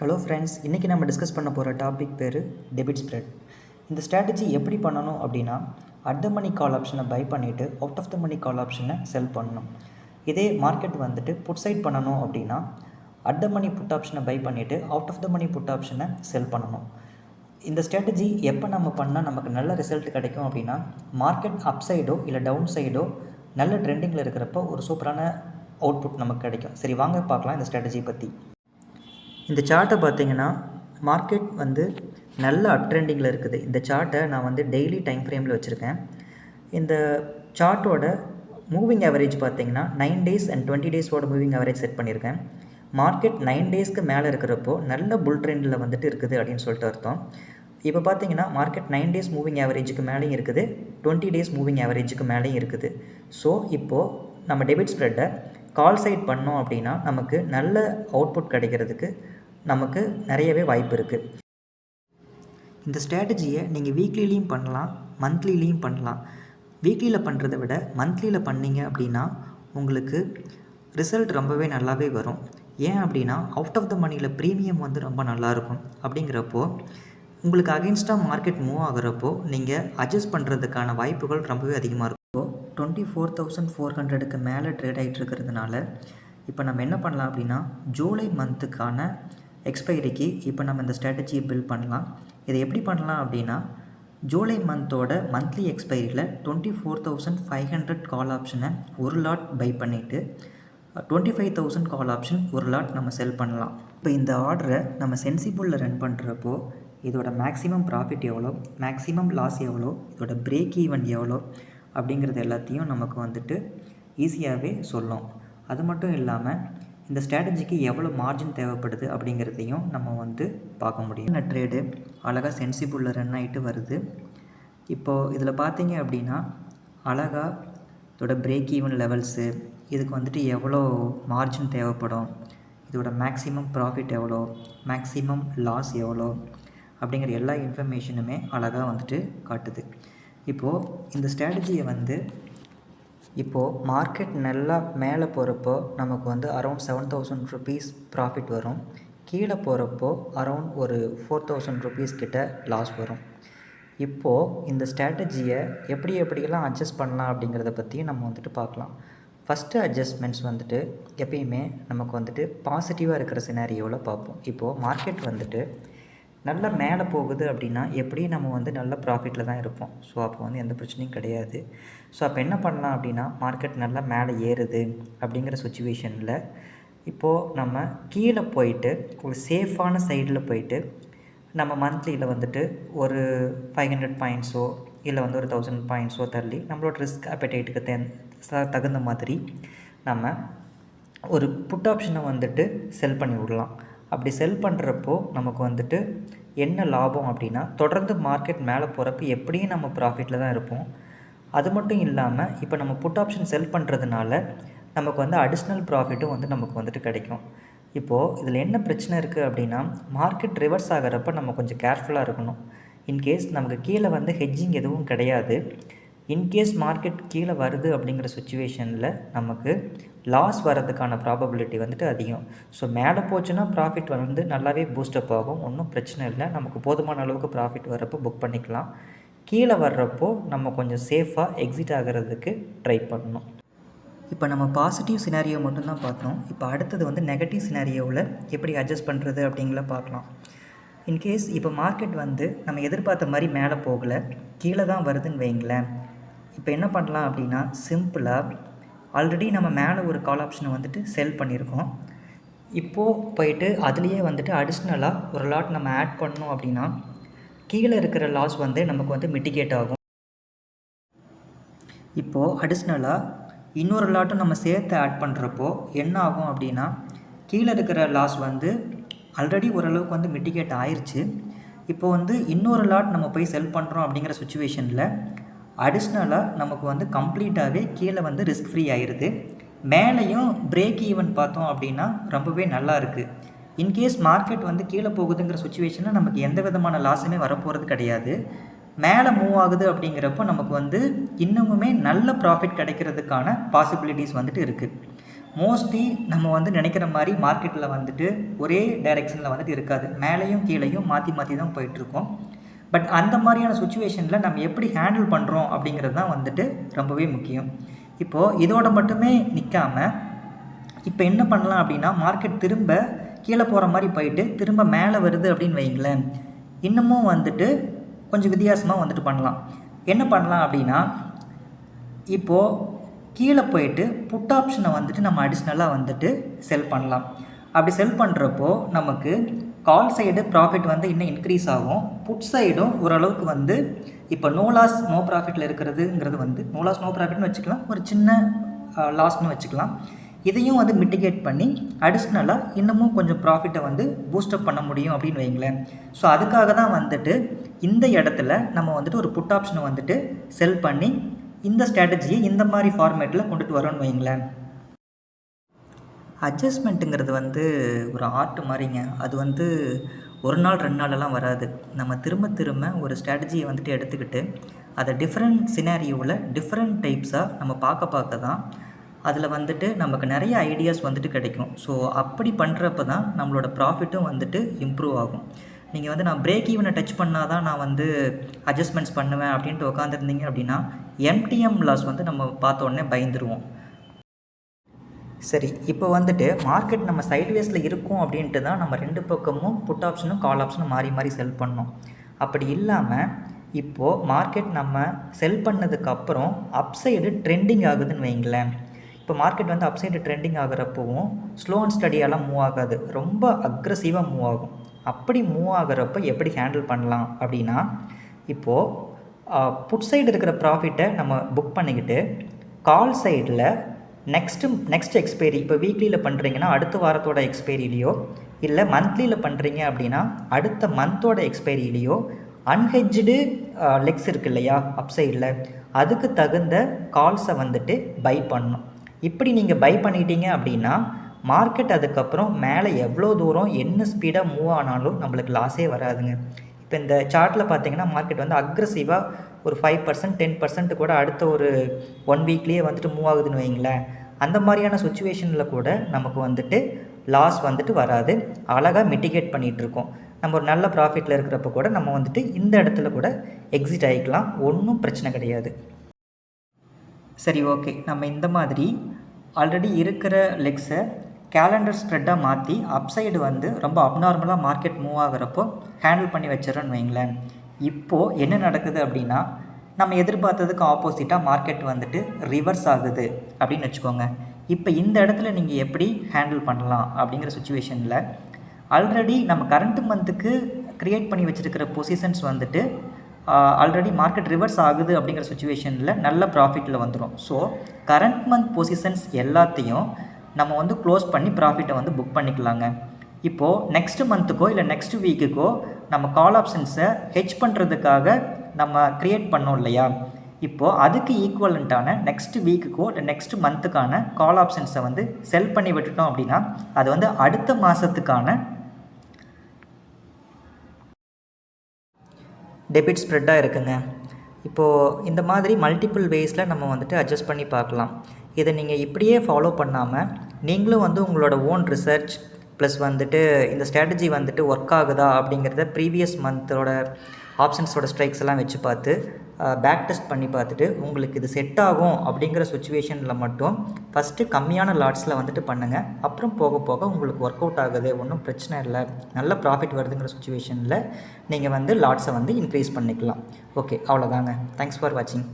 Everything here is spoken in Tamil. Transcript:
ஹலோ ஃப்ரெண்ட்ஸ், இன்றைக்கி நம்ம டிஸ்கஸ் பண்ண போகிற டாபிக் பேர் டெபிட் ஸ்ப்ரெட். இந்த ஸ்ட்ராட்டஜி எப்படி பண்ணணும் அப்படின்னா, அட் த மணி கால் ஆப்ஷனை பை பண்ணிவிட்டு அவுட் ஆஃப் த மணி கால் ஆப்ஷனை செல் பண்ணணும். இதே மார்க்கெட் வந்துட்டு புட் சைட் பண்ணணும் அப்படின்னா, அட் த மணி புட் ஆப்ஷனை பை பண்ணிவிட்டு out of the money put ஆப்ஷனை செல் பண்ணணும். இந்த ஸ்ட்ராட்டஜி எப்போ நம்ம பண்ணால் நமக்கு நல்ல ரிசல்ட் கிடைக்கும் அப்படின்னா, மார்க்கெட் அப் சைடோ இல்லை டவுன் சைடோ நல்ல ட்ரெண்டிங்கில் இருக்கிறப்போ ஒரு சூப்பரான அவுட்புட் நமக்கு கிடைக்கும். சரி, வாங்க பார்க்கலாம் இந்த ஸ்ட்ராட்டஜி பற்றி. இந்த சார்ட்டை பார்த்தீங்கன்னா, மார்க்கெட் வந்து நல்ல அப் ட்ரெண்டிங்கில் இருக்குது. இந்த சார்ட்டை நான் வந்து டெய்லி டைம் ஃப்ரேமில் வச்சுருக்கேன். இந்த சார்ட்டோட மூவிங் ஆவரேஜ் பார்த்தீங்கன்னா 9 days and 20 days moving average set பண்ணியிருக்கேன். மார்க்கெட் 9 daysக்கு மேலே இருக்கிறப்போ நல்ல புல் ட்ரெண்டில் வந்துட்டு இருக்குது அப்படின்னு சொல்லிட்டு அர்த்தம். இப்போ பார்த்தீங்கன்னா மார்க்கெட் 9 days மூவிங் ஆவரேஜுக்கு மேலேயும் இருக்குது, 20 days மூவிங் ஆவரேஜுக்கு மேலேயும் இருக்குது. ஸோ இப்போது நம்ம டெபிட் ஸ்ப்ரெட்டை கால் சைட் பண்ணோம் அப்படின்னா நமக்கு நல்ல அவுட்புட் கிடைக்கிறதுக்கு நமக்கு நிறையவே வாய்ப்பு இருக்குது. இந்த ஸ்ட்ராட்டஜியை நீங்கள் வீக்லிலையும் பண்ணலாம், மந்த்லிலையும் பண்ணலாம். வீக்லியில் பண்ணுறதை விட மந்த்லியில் பண்ணிங்க அப்படின்னா உங்களுக்கு ரிசல்ட் ரொம்பவே நல்லாவே வரும். ஏன் அப்படின்னா அவுட் ஆஃப் த மணியில் ப்ரீமியம் வந்து ரொம்ப நல்லாயிருக்கும். அப்படிங்கிறப்போ உங்களுக்கு அகென்ஸ்டாக மார்க்கெட் மூவ் ஆகிறப்போ நீங்கள் அட்ஜஸ்ட் பண்ணுறதுக்கான வாய்ப்புகள் ரொம்பவே அதிகமாக இருக்கும். 24,400க்கு மேலே ட்ரேட் ஆகிட்டு இருக்கிறதுனால இப்போ நம்ம என்ன பண்ணலாம் அப்படின்னா, ஜூலை மந்த்துக்கான எக்ஸ்பைரிக்கு இப்போ நம்ம இந்த ஸ்ட்ராட்டஜியை பில்ட் பண்ணலாம். இதை எப்படி பண்ணலாம் அப்படின்னா, ஜூலை மந்தோட மந்த்லி எக்ஸ்பைரியில் 24,500 கால் ஆப்ஷனை ஒரு லாட் பை பண்ணிவிட்டு 25,000 கால் ஆப்ஷன் ஒரு லாட் நம்ம செல் பண்ணலாம். இப்போ இந்த ஆர்டரை நம்ம சென்சிபிளில் ரன் பண்ணுறப்போ இதோட மேக்ஸிமம் ப்ராஃபிட் எவ்வளோ, மேக்ஸிமம் லாஸ் எவ்வளோ, இதோட பிரேக் ஈவன் எவ்வளோ அப்படிங்கிறது எல்லாத்தையும் நமக்கு வந்துட்டு ஈஸியாகவே சொல்லும். அது மட்டும் இல்லாமல் இந்த ஸ்ட்ராட்டஜிக்கு எவ்வளோ மார்ஜின் தேவைப்படுது அப்படிங்கிறதையும் நம்ம வந்து பார்க்க முடியும். இந்த ட்ரேடு அழகாக சென்சிபிளில் ரன் ஆகிட்டு வருது. இப்போது இதில் பார்த்தீங்க அப்படின்னா அழகாக இதோட பிரேக் ஈவன் லெவல்ஸு, இதுக்கு வந்துட்டு எவ்வளோ மார்ஜின் தேவைப்படும், இதோட மேக்ஸிமம் ப்ராஃபிட் எவ்வளோ, மேக்ஸிமம் லாஸ் எவ்வளோ அப்படிங்கிற எல்லா இன்ஃபர்மேஷனுமே அழகாக வந்துட்டு காட்டுது. இப்போது இந்த ஸ்ட்ராட்டஜியை வந்து இப்போது மார்க்கெட் நல்லா மேலே போகிறப்போ நமக்கு வந்து அரௌண்ட் 7,000 rupees ப்ராஃபிட் வரும். கீழே போகிறப்போ அரௌண்ட் ஒரு 4,000 rupees கிட்ட லாஸ் வரும். இப்போது இந்த ஸ்ட்ராட்டஜியை எப்படியெல்லாம் அட்ஜஸ்ட் பண்ணலாம் அப்படிங்கிறத பற்றி நம்ம வந்துட்டு பார்க்கலாம். ஃபஸ்ட்டு அட்ஜஸ்ட்மெண்ட்ஸ் வந்துட்டு எப்பயுமே நமக்கு வந்துட்டு பாசிட்டிவாக இருக்கிற சினாரியோவில் பார்ப்போம். இப்போது மார்க்கெட் வந்துட்டு நல்லா மேலே போகுது அப்படின்னா எப்படி நம்ம வந்து நல்ல ப்ராஃபிட்டில் தான் இருப்போம். ஸோ அப்போ வந்து எந்த பிரச்சனையும் கிடையாது. ஸோ அப்போ என்ன பண்ணலாம் அப்படின்னா, மார்க்கெட் நல்லா மேலே ஏறுது அப்படிங்கிற சுச்சுவேஷனில் இப்போது நம்ம கீழே போயிட்டு ஒரு சேஃபான சைடில் போயிட்டு நம்ம மந்த்லியில் வந்துட்டு ஒரு 500 பாயிண்ட்ஸோ இல்லை வந்து ஒரு 1000 பாயிண்ட்ஸோ தள்ளி நம்மளோட ரிஸ்க் அப்படைட்டுக்கு தகுந்த மாதிரி நம்ம ஒரு புட் ஆப்ஷனை வந்துட்டு செல் பண்ணி விடலாம். அப்படி செல் பண்ணுறப்போ நமக்கு வந்துட்டு என்ன லாபம் அப்படின்னா, தொடர்ந்து மார்க்கெட் மேலே போகிறப்ப எப்படியும் நம்ம ப்ராஃபிட்டில் தான் இருப்போம். அது மட்டும் இல்லாமல் இப்போ நம்ம புட் ஆப்ஷன் செல் பண்ணுறதுனால நமக்கு வந்து அடிஷ்னல் ப்ராஃபிட்டும் வந்து நமக்கு வந்துட்டு கிடைக்கும். இப்போது இதில் என்ன பிரச்சனை இருக்குது அப்படின்னா, மார்க்கெட் ரிவர்ஸ் ஆகிறப்ப நம்ம கொஞ்சம் கேர்ஃபுல்லாக இருக்கணும். இன்கேஸ் நமக்கு கீழே வந்து ஹெட்ஜிங் எதுவும் கிடையாது, இன்கேஸ் மார்க்கெட் கீழே வருது அப்படிங்கிற சுச்சுவேஷனில் நமக்கு லாஸ் வர்றதுக்கான ப்ராபபிலிட்டி வந்துட்டு அதிகம். ஸோ மேலே போச்சுன்னா ப்ராஃபிட் வந்து நல்லாவே பூஸ்டப் ஆகும், ஒன்றும் பிரச்சனை இல்லை. நமக்கு போதுமான அளவுக்கு ப்ராஃபிட் வர்றப்போ புக் பண்ணிக்கலாம். கீழே வர்றப்போ நம்ம கொஞ்சம் சேஃபாக எக்ஸிட் ஆகிறதுக்கு ட்ரை பண்ணணும். இப்போ நம்ம பாசிட்டிவ் சினாரியோ மட்டும்தான் பார்த்தோம். இப்போ அடுத்தது வந்து நெகட்டிவ் சினாரியோவில் எப்படி அட்ஜஸ்ட் பண்ணுறது அப்படிங்கள பார்க்கலாம். இன்கேஸ் இப்போ மார்க்கெட் வந்து நம்ம எதிர்பார்த்த மாதிரி மேலே போகலை, கீழே தான் வருதுன்னு வைங்களேன். இப்போ என்ன பண்ணலாம் அப்படின்னா, சிம்பிளாக ஆல்ரெடி நம்ம மேலே ஒரு கால் ஆப்ஷனை வந்துட்டு செல் பண்ணியிருக்கோம். இப்போது போயிட்டு அதுலேயே வந்துட்டு அடிஷ்னலாக ஒரு லாட் நம்ம ஆட் பண்ணோம் அப்படின்னா கீழே இருக்கிற லாஸ் வந்து நமக்கு வந்து மிட்டிகேட் ஆகும். இப்போது அடிஷ்னலாக இன்னொரு லாட்டும் நம்ம சேர்த்து ஆட் பண்ணுறப்போ என்ன ஆகும் அப்படின்னா, கீழே இருக்கிற லாஸ் வந்து ஆல்ரெடி ஓரளவுக்கு வந்து மிட்டிகேட் ஆயிடுச்சு. இப்போது வந்து இன்னொரு லாட் நம்ம போய் செல் பண்ணுறோம் அப்படிங்கிற சுச்சுவேஷனில் அடிஷ்னலாக நமக்கு வந்து கம்ப்ளீட்டாகவே கீழே வந்து ரிஸ்க் ஃப்ரீ ஆயிடுது. மேலேயும் பிரேக் ஈவன் பார்த்தோம் அப்படின்னா ரொம்பவே நல்லா இருக்குது. இன்கேஸ் மார்க்கெட் வந்து கீழே போகுதுங்கிற சுச்சுவேஷனில் நமக்கு எந்த விதமான லாஸுமே வரப்போகிறது கிடையாது. மேலே மூவ் ஆகுது அப்படிங்கிறப்போ நமக்கு வந்து இன்னமுமே நல்ல ப்ராஃபிட் கிடைக்கிறதுக்கான பாசிபிலிட்டிஸ் வந்துட்டு இருக்குது. மோஸ்ட்லி நம்ம வந்து நினைக்கிற மாதிரி மார்க்கெட்டில் வந்துட்டு ஒரே டைரெக்ஷனில் வந்துட்டு இருக்காது, மேலேயும் கீழேயும் மாற்றி மாற்றி தான் போயிட்டுருக்கோம். பட் அந்த மாதிரியான சுச்சுவேஷனில் நம்ம எப்படி ஹேண்டில் பண்ணுறோம் அப்படிங்கிறது தான் வந்துட்டு ரொம்பவே முக்கியம். இப்போது இதோட மட்டுமே நிற்காமல் இப்போ என்ன பண்ணலாம் அப்படின்னா, மார்க்கெட் திரும்ப கீழே போகிற மாதிரி போயிட்டு திரும்ப மேலே வருது அப்படின்னு வைங்களேன், இன்னமும் வந்துட்டு கொஞ்சம் வித்தியாசமாக வந்துட்டு பண்ணலாம். என்ன பண்ணலாம் அப்படின்னா, இப்போது கீழே போயிட்டு புட் ஆப்ஷனை வந்துட்டு நம்ம அடிஷ்னலாக வந்துட்டு செல் பண்ணலாம். அப்படி செல் பண்ணுறப்போ நமக்கு கால் சைடு ப்ராஃபிட் வந்து இன்னும் இன்க்ரீஸ் ஆகும், புட் சைடும் ஓரளவுக்கு வந்து இப்போ நோ லாஸ் நோ ப்ராஃபிட்டில் இருக்கிறதுங்கிறது வந்து நோ லாஸ் நோ ப்ராஃபிட்னு வச்சுக்கலாம், ஒரு சின்ன லாஸ்னு வச்சுக்கலாம். இதையும் வந்து மிட்டிகேட் பண்ணி அடிஷ்னலாக இன்னமும் கொஞ்சம் ப்ராஃபிட்டை வந்து பூஸ்டப் பண்ண முடியும் அப்படின்னு வைங்களேன். ஸோ அதுக்காக தான் வந்துட்டு இந்த இடத்துல நம்ம வந்துட்டு ஒரு புட் ஆப்ஷனை வந்துட்டு செல் பண்ணி இந்த ஸ்ட்ராட்டஜியை இந்த மாதிரி ஃபார்மேட்டில் கொண்டுட்டு வரோன்னு வைங்களேன். அட்ஜஸ்ட்மெண்ட்டுங்கிறது வந்து ஒரு ஆர்ட் மாதிரிங்க. அது வந்து ஒரு நாள் 2 நாளெல்லாம் வராது. நம்ம திரும்ப திரும்ப ஒரு ஸ்ட்ராட்டஜியை வந்துட்டு எடுத்துக்கிட்டு அதை டிஃப்ரெண்ட் சினாரியோவில் டிஃப்ரெண்ட் டைப்ஸாக நம்ம பார்க்க தான் அதில் வந்துட்டு நமக்கு நிறைய ஐடியாஸ் வந்துட்டு கிடைக்கும். ஸோ அப்படி பண்ணுறப்ப தான் நம்மளோட ப்ராஃபிட்டும் வந்துட்டு இம்ப்ரூவ் ஆகும். நீங்கள் வந்து நான் பிரேக் ஈவனை டச் பண்ணால் தான் நான் வந்து அட்ஜஸ்ட்மெண்ட்ஸ் பண்ணுவேன் அப்படின்ட்டு உட்காந்துருந்தீங்க அப்படின்னா எம்டிஎம் லாஸ் வந்து நம்ம பார்த்த உடனே பயந்துருவோம். சரி, இப்போ வந்துட்டு மார்க்கெட் நம்ம சைட்வேஸில் இருக்கும் அப்படின்ட்டு தான் நம்ம 2 பக்கமும் புட் ஆப்ஷனும் கால் ஆப்ஷனும் மாறி மாறி செல் பண்ணோம். அப்படி இல்லாமல் இப்போது மார்க்கெட் நம்ம செல் பண்ணதுக்கப்புறம் அப்சைடு ட்ரெண்டிங் ஆகுதுன்னு வைங்களேன். இப்போ மார்க்கெட் வந்து அப்சைடு ட்ரெண்டிங் ஆகிறப்பவும் ஸ்லோ அண்ட் ஸ்டடியாலாம் மூவ் ஆகாது, ரொம்ப அக்ரெசிவாக மூவ் ஆகும். அப்படி மூவ் ஆகிறப்ப எப்படி ஹேண்டில் பண்ணலாம் அப்படின்னா, இப்போது புட் சைடு இருக்கிற ப்ராஃபிட்டை நம்ம புக் பண்ணிக்கிட்டு கால் சைடில் நெக்ஸ்ட் எக்ஸ்பைரி, இப்போ வீக்லியில் பண்ணுறீங்கன்னா அடுத்த வாரத்தோட எக்ஸ்பைரிலேயோ, இல்லை மந்த்லியில் பண்ணுறீங்க அப்படின்னா அடுத்த மந்தோட எக்ஸ்பைரிலேயோ அன்ஹெட்ஜ்டு லெக்ஸ் இருக்குது இல்லையா அப்சைடில், அதுக்கு தகுந்த கால்ஸை வந்துட்டு பை பண்ணணும். இப்படி நீங்கள் பை பண்ணிட்டீங்க அப்படின்னா மார்க்கெட் அதுக்கப்புறம் மேலே எவ்வளோ தூரம் என்ன ஸ்பீடாக மூவ் ஆனாலும் நம்மளுக்கு லாஸே வராதுங்க. இப்போ இந்த சார்ட்டில் பார்த்தீங்கன்னா மார்க்கெட் வந்து அக்ரெசிவாக ஒரு 5% 10% கூட அடுத்த ஒரு 1 வீக்லேயே வந்துட்டு மூவ் ஆகுதுன்னு வைங்களேன். அந்த மாதிரியான சுச்சுவேஷனில் கூட நமக்கு வந்துட்டு லாஸ் வந்துட்டு வராது, அழகாக மிட்டிகேட் பண்ணிகிட்ருக்கோம். நம்ம ஒரு நல்ல ப்ராஃபிட்டில் இருக்கிறப்ப கூட நம்ம வந்துட்டு இந்த இடத்துல கூட எக்ஸிட் ஆகிக்கலாம், ஒன்றும் பிரச்சனை கிடையாது. சரி, ஓகே, நம்ம இந்த மாதிரி ஆல்ரெடி இருக்கிற லெக்ஸை கேலண்டர் ஸ்ப்ரெட்டாக மாற்றி அப்சைடு வந்து ரொம்ப அப்நார்மலாக மார்க்கெட் மூவ் ஆகிறப்போ ஹேண்டில் பண்ணி வச்சிடறோன்னு வைங்களேன். இப்போது என்ன நடக்குது அப்படின்னா, நம்ம எதிர்பார்த்ததுக்கு ஆப்போசிட்டாக மார்க்கெட் வந்துட்டு ரிவர்ஸ் ஆகுது அப்படின்னு வச்சுக்கோங்க. இப்போ இந்த இடத்துல நீங்கள் எப்படி ஹேண்டில் பண்ணலாம் அப்படிங்கிற சுச்சுவேஷனில் ஆல்ரெடி நம்ம கரண்ட் மந்த்துக்கு க்ரியேட் பண்ணி வச்சுருக்கிற பொசிஷன்ஸ் வந்துட்டு ஆல்ரெடி மார்க்கெட் ரிவர்ஸ் ஆகுது அப்படிங்கிற சுச்சுவேஷனில் நல்ல ப்ராஃபிட்டில் வந்துடும். ஸோ கரண்ட் மந்த் பொசிஷன்ஸ் எல்லாத்தையும் நம்ம வந்து க்ளோஸ் பண்ணி ப்ராஃபிட்டை வந்து புக் பண்ணிக்கலாங்க. இப்போது நெக்ஸ்ட் மந்த்துக்கோ இல்லை நெக்ஸ்ட் வீக்குக்கோ நம்ம கால் ஆப்ஷன்ஸை ஹெட்ஜ் பண்ணுறதுக்காக நம்ம க்ரியேட் பண்ணோம் இல்லையா, இப்போது அதுக்கு ஈக்குவலண்ட்டான நெக்ஸ்ட் வீக்குக்கோ இல்லை நெக்ஸ்ட் மந்த்துக்கான கால் ஆப்ஷன்ஸை வந்து செல் பண்ணி விட்டுட்டோம் அப்படின்னா அது வந்து அடுத்த மாதத்துக்கான டெபிட் ஸ்ப்ரெட்டாக இருக்குங்க. இப்போது இந்த மாதிரி மல்டிபிள் வேஸில் நம்ம வந்துட்டு அட்ஜஸ்ட் பண்ணி பார்க்கலாம். இதை நீங்கள் இப்படியே ஃபாலோ பண்ணாமல் நீங்களும் வந்து உங்களோட ஓன் ரிசர்ச் ப்ளஸ் வந்துட்டு இந்த ஸ்ட்ராட்டஜி வந்துட்டு ஒர்க் ஆகுதா அப்படிங்கிறத ப்ரீவியஸ் மந்தோட ஆப்ஷன்ஸோட ஸ்ட்ரைக்ஸ் எல்லாம் வச்சு பார்த்து பேக் டெஸ்ட் பண்ணி பார்த்துட்டு உங்களுக்கு இது செட் ஆகும் அப்படிங்கிற சுச்சுவேஷனில் மட்டும் ஃபஸ்ட்டு கம்மியான லாட்ஸில் வந்துட்டு பண்ணுங்கள். அப்புறம் போக போக உங்களுக்கு ஒர்க் அவுட் ஆகுது, ஒன்றும் பிரச்சனை இல்லை, நல்ல ப்ராஃபிட் வருதுங்கிற சுச்சுவேஷனில் நீங்கள் வந்து லாட்ஸை வந்து இன்க்ரீஸ் பண்ணிக்கலாம். ஓகே, அவ்வளோதாங்க. தேங்க்ஸ் ஃபார் வாட்சிங்.